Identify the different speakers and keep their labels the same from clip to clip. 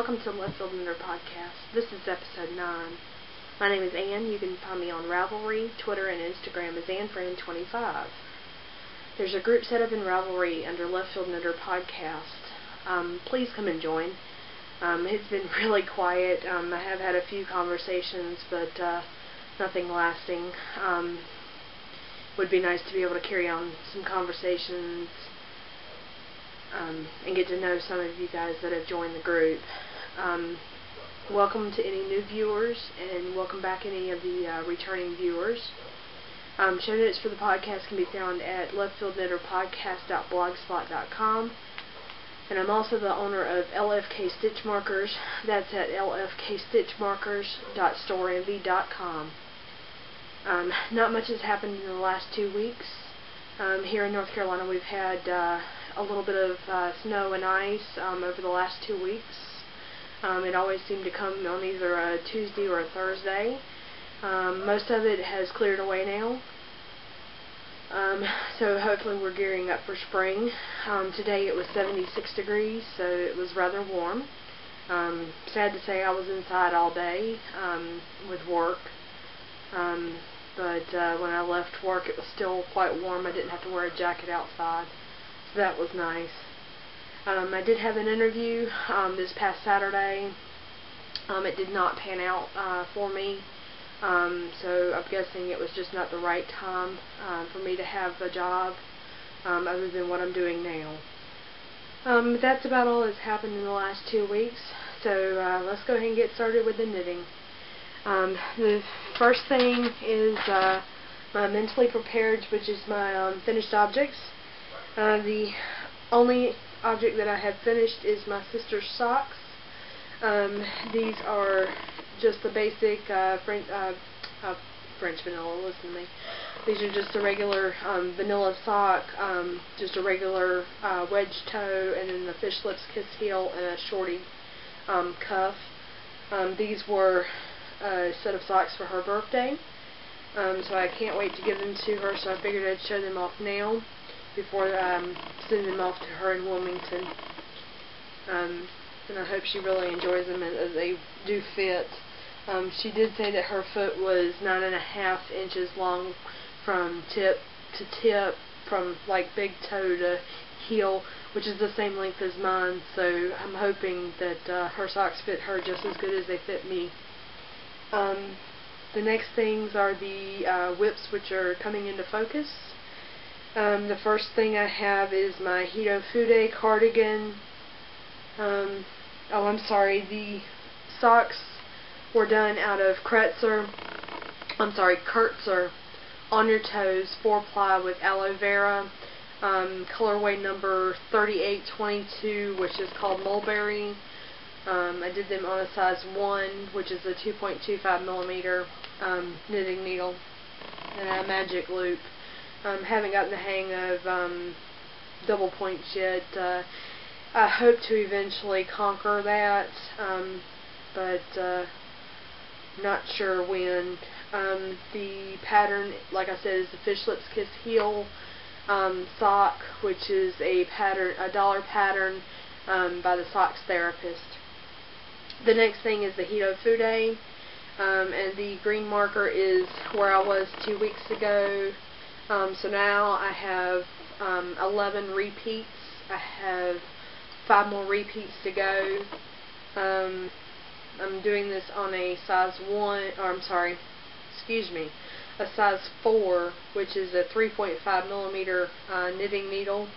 Speaker 1: welcome to Maliszewski podcast. This is episode 9. My name is Ann. You can find me on Ravelry, Twitter, and Instagram as AnnFriend25. There's a group set up in Ravelry under Left Field Knitter podcast. Please come and join. It's been really quiet. I have had a few conversations, but nothing lasting. Would be nice to be able to carry on some conversations and get to know some of you guys that have joined the group. Welcome to any new viewers, and welcome back any of the returning viewers. Show notes for the podcast can be found at leftfieldknitterpodcast.blogspot.com, and I'm also the owner of LFK Stitch Markers. That's at lfkstitchmarkers.storeenvy.com. Not much has happened in the last 2 weeks. Here in North Carolina, we've had a little bit of snow and ice over the last 2 weeks. It always seemed to come on either a Tuesday or a Thursday. Most of it has cleared away now. So hopefully we're gearing up for spring. Today it was 76 degrees, so it was rather warm. Sad to say I was inside all day with work. But when I left work it was still quite warm. I didn't have to wear a jacket outside, so that was nice. I did have an interview this past Saturday. It did not pan out for me, so I'm guessing it was just not the right time for me to have a job other than what I'm doing now. That's about all that's happened in the last 2 weeks, so let's go ahead and get started with the knitting. The first thing is my mentally prepared, which is my finished objects. The only object that I have finished is my sister's socks. These are just the basic French vanilla, listen to me. These are just a regular vanilla sock, just a regular wedge toe, and then the fish lips kiss heel and a shorty cuff. These were a set of socks for her birthday, so I can't wait to give them to her, so I figured I'd show them off now before sending them off to her in Wilmington. And I hope she really enjoys them, as they do fit. She did say that her foot was 9.5 inches long from tip to tip, from like big toe to heel, which is the same length as mine, so I'm hoping that her socks fit her just as good as they fit me. The next things are the whips, which are coming into focus. The first thing I have is my Hito Fude cardigan. The socks were done out of Kurtzer On Your Toes 4-ply with aloe vera, colorway number 3822, which is called Mulberry. I did them on a size 1, which is a 2.25 millimeter knitting needle, and a magic loop. Haven't gotten the hang of double points yet. I hope to eventually conquer that, but not sure when. The pattern, like I said, is the Fish Lips Kiss Heel sock, which is a dollar pattern by the Socks Therapist. The next thing is the Hito Fude, and the green marker is where I was 2 weeks ago. So now I have 11 repeats. I have 5 more repeats to go. I'm doing this on a size 4, which is a 3.5 millimeter knitting needle,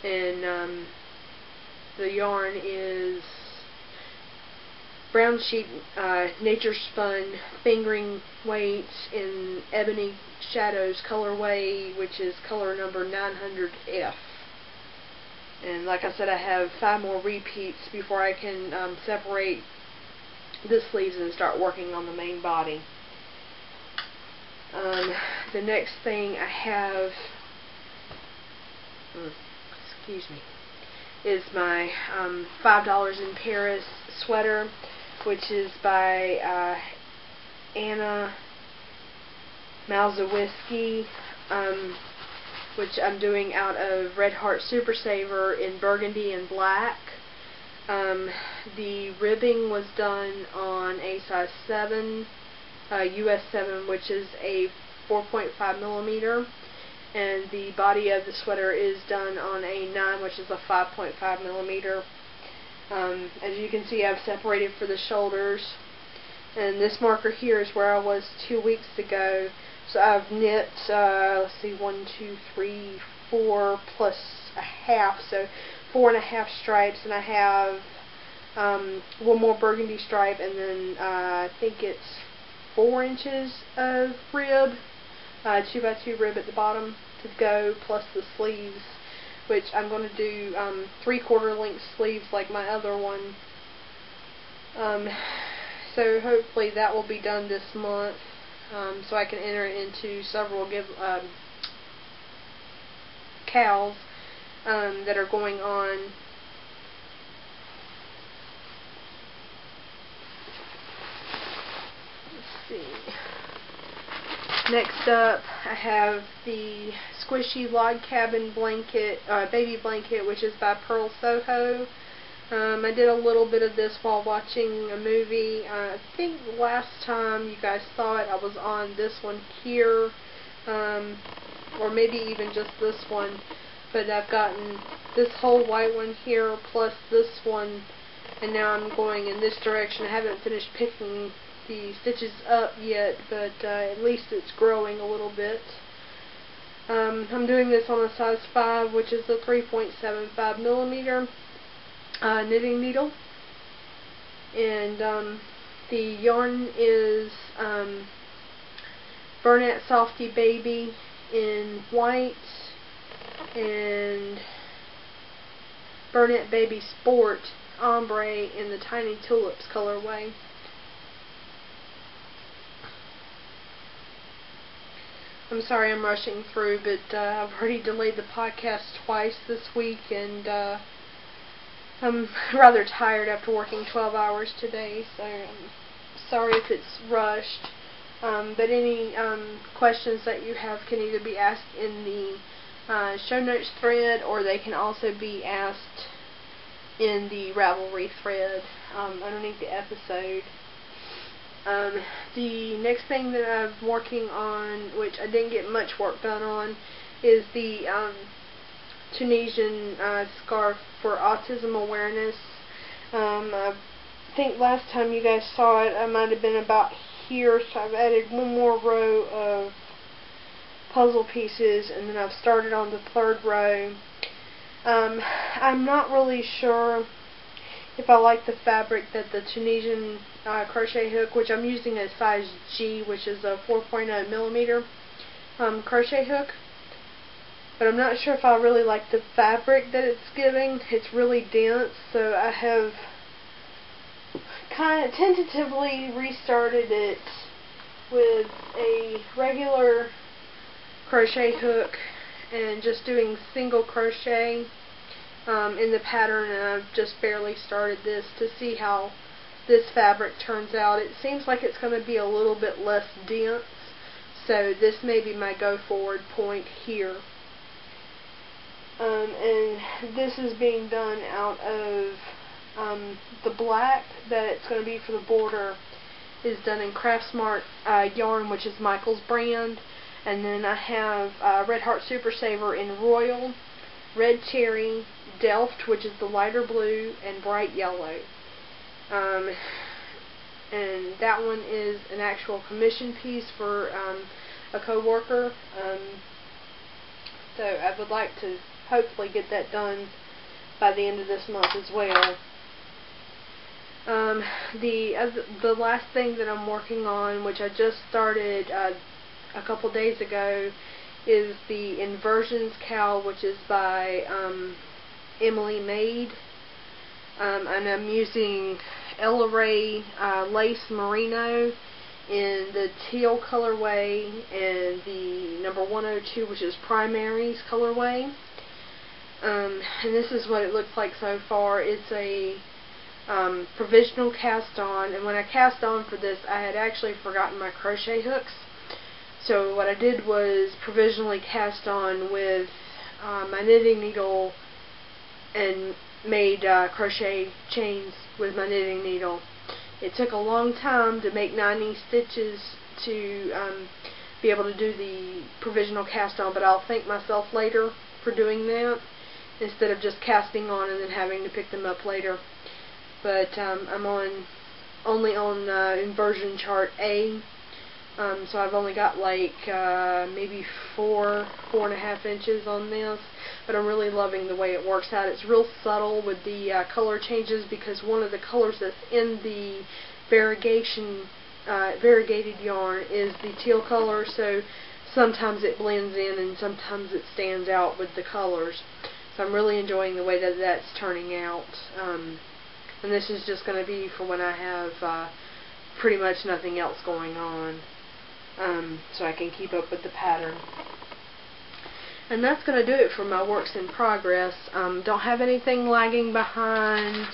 Speaker 1: and the yarn is brown sheep nature spun fingering weight in Ebony Shadows colorway, which is color number 900F. And like I said, I have 5 more repeats before I can separate the sleeves and start working on the main body. The next thing I have, is my $5 in Paris sweater, which is by Anna Maliszewski, which I'm doing out of Red Heart Super Saver in burgundy and black. The ribbing was done on a size 7, US 7, which is a 4.5 millimeter, and the body of the sweater is done on a 9, which is a 5.5 millimeter. As you can see, I've separated for the shoulders, and this marker here is where I was 2 weeks ago. So I've knit, let's see, 1, 2, 3, 4 plus a half, so 4.5 stripes, and I have one more burgundy stripe, and then I think it's 4 inches of rib, 2x2 rib at the bottom to go, plus the sleeves, which I'm going to do 3/4 length sleeves like my other one. So hopefully that will be done this month, so I can enter into several cows that are going on. Let's see. Next up, I have the Squishy Log Cabin blanket, baby blanket, which is by Pearl Soho. I did a little bit of this while watching a movie. I think last time you guys saw it, I was on this one here, or maybe even just this one. But I've gotten this whole white one here, plus this one, and now I'm going in this direction. I haven't finished picking the stitches up yet, but at least it's growing a little bit. I'm doing this on a size 5, which is a 3.75 millimeter knitting needle, and the yarn is Bernat Softy Baby in white and Bernat Baby Sport Ombre in the Tiny Tulips colorway. I'm sorry I'm rushing through, but I've already delayed the podcast twice this week, and I'm rather tired after working 12 hours today, so I'm sorry if it's rushed. But any questions that you have can either be asked in the show notes thread, or they can also be asked in the Ravelry thread underneath the episode. The next thing that I'm working on, which I didn't get much work done on, is the Tunisian scarf for autism awareness. I think last time you guys saw it, I might have been about here, so I've added one more row of puzzle pieces, and then I've started on the 3rd row. I'm not really sure if I like the fabric that the Tunisian crochet hook, which I'm using a size G, which is a 4.0 millimeter crochet hook, but I'm not sure if I really like the fabric that it's giving. It's really dense, so I have kind of tentatively restarted it with a regular crochet hook and just doing single crochet in the pattern, and I've just barely started this to see how this fabric turns out. It seems like it's going to be a little bit less dense, so this may be my go forward point here. And this is being done out of the black that it's going to be for the border is done in Craft Smart yarn, which is Michael's brand, and then I have Red Heart Super Saver in Royal, Red Cherry, Delft, which is the lighter blue, and bright yellow. And that one is an actual commission piece for a co-worker. So I would like to hopefully get that done by the end of this month as well. The last thing that I'm working on, which I just started a couple days ago, is the Inversions cowl, which is by Emily Maid. And I'm using Ella Ray Lace Merino in the teal colorway and the number 102, which is Primaries colorway. And this is what it looks like so far. It's a provisional cast on, and when I cast on for this, I had actually forgotten my crochet hooks. So what I did was provisionally cast on with my knitting needle and made crochet chains with my knitting needle. It took a long time to make 90 stitches to be able to do the provisional cast on, but I'll thank myself later for doing that instead of just casting on and then having to pick them up later. But I'm only on inversion chart A, so I've only got like maybe 4.5 inches on this, but I'm really loving the way it works out. It's real subtle with the color changes, because one of the colors that's in the variegated yarn is the teal color, so sometimes it blends in and sometimes it stands out with the colors. So I'm really enjoying the way that that's turning out. And this is just going to be for when I have pretty much nothing else going on, so I can keep up with the pattern. And that's going to do it for my works in progress. Don't have anything lagging behind.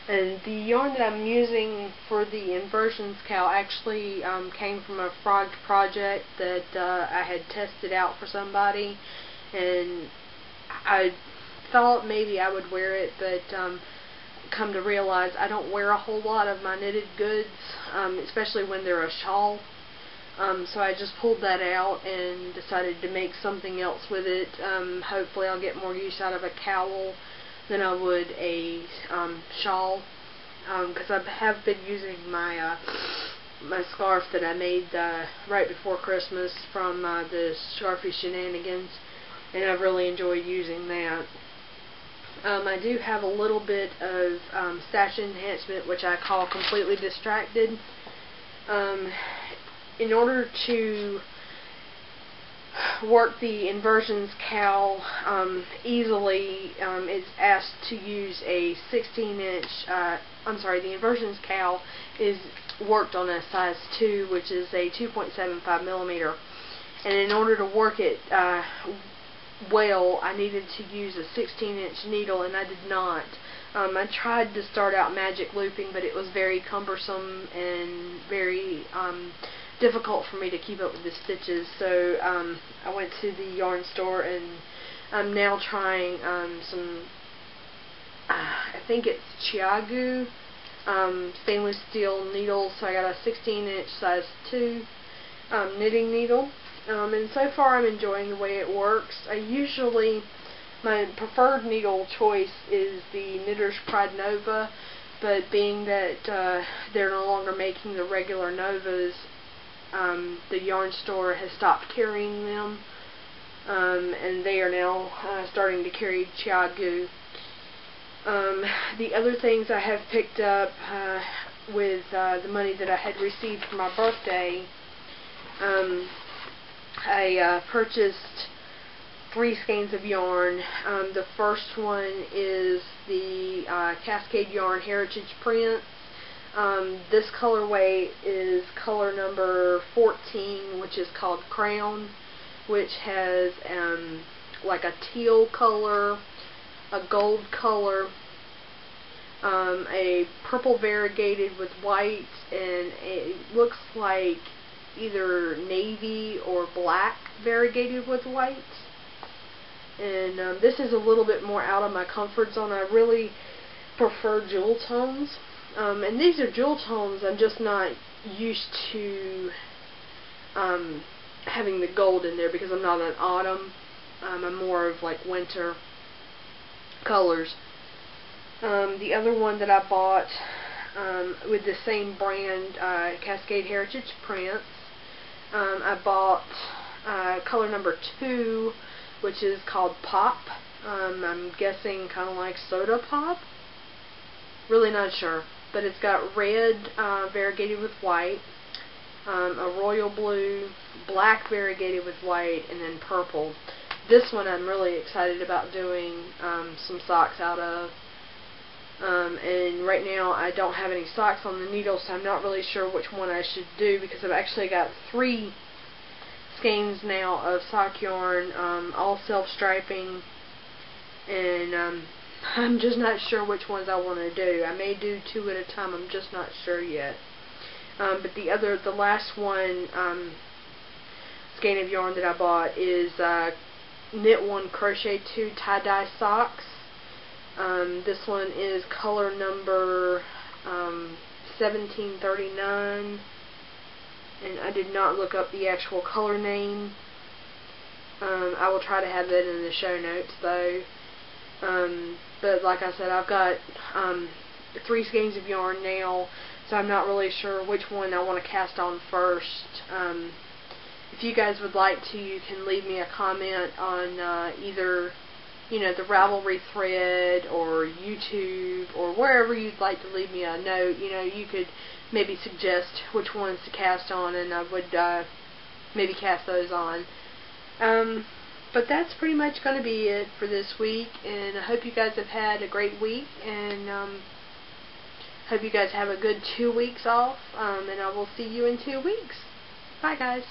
Speaker 1: And the yarn that I'm using for the Inversions cowl actually came from a frogged project that I had tested out for somebody, and I thought maybe I would wear it, but come to realize I don't wear a whole lot of my knitted goods, especially when they're a shawl. So I just pulled that out and decided to make something else with it. Hopefully I'll get more use out of a cowl than I would a shawl, because I have been using my my scarf that I made right before Christmas from the Scarfy Shenanigans, and I've really enjoyed using that. I do have a little bit of stash enhancement, which I call Completely Distracted. In order to work the Inversions cowl easily, it's asked to use a 16-inch, the Inversions cowl is worked on a size 2, which is a 2.75 millimeter. And in order to work it well, I needed to use a 16-inch needle, and I did not. I tried to start out magic looping, but it was very cumbersome and very difficult for me to keep up with the stitches, so I went to the yarn store, and I'm now trying some, I think it's Chiagu stainless steel needles. So I got a 16-inch size 2 knitting needle, and so far I'm enjoying the way it works. My preferred needle choice is the Knitter's Pride Nova, but being that they're no longer making the regular Novas, the yarn store has stopped carrying them, and they are now starting to carry Chiagu. The other things I have picked up with the money that I had received for my birthday, I purchased 3 skeins of yarn. The first one is the Cascade Yarn Heritage Prints. This colorway is color number 14, which is called Crown, which has like a teal color, a gold color, a purple variegated with white, and it looks like either navy or black variegated with white. And this is a little bit more out of my comfort zone. I really prefer jewel tones. And these are jewel tones I'm just not used to having the gold in there, because I'm not an autumn. I'm more of like winter colors. The other one that I bought with the same brand, Cascade Heritage Prints, I bought color number 2, which is called Pop. I'm guessing kind of like Soda Pop. Really not sure. But it's got red variegated with white, a royal blue, black variegated with white, and then purple. This one I'm really excited about doing some socks out of. And right now I don't have any socks on the needle, so I'm not really sure which one I should do, because I've actually got 3 skeins now of sock yarn, all self-striping, and I'm just not sure which ones I want to do. I may do 2 at a time, I'm just not sure yet. But the last one, skein of yarn that I bought is Knit 1 Crochet 2 tie-dye socks. This one is color number 1739, and I did not look up the actual color name. I will try to have that in the show notes though. But like I said, I've got 3 skeins of yarn now, so I'm not really sure which one I want to cast on first. If you guys would like to, you can leave me a comment on either, you know, the Ravelry thread or YouTube or wherever you'd like to leave me a note. You know, you could maybe suggest which ones to cast on, and I would maybe cast those on. But that's pretty much going to be it for this week, and I hope you guys have had a great week, and hope you guys have a good 2 weeks off, and I will see you in 2 weeks. Bye guys.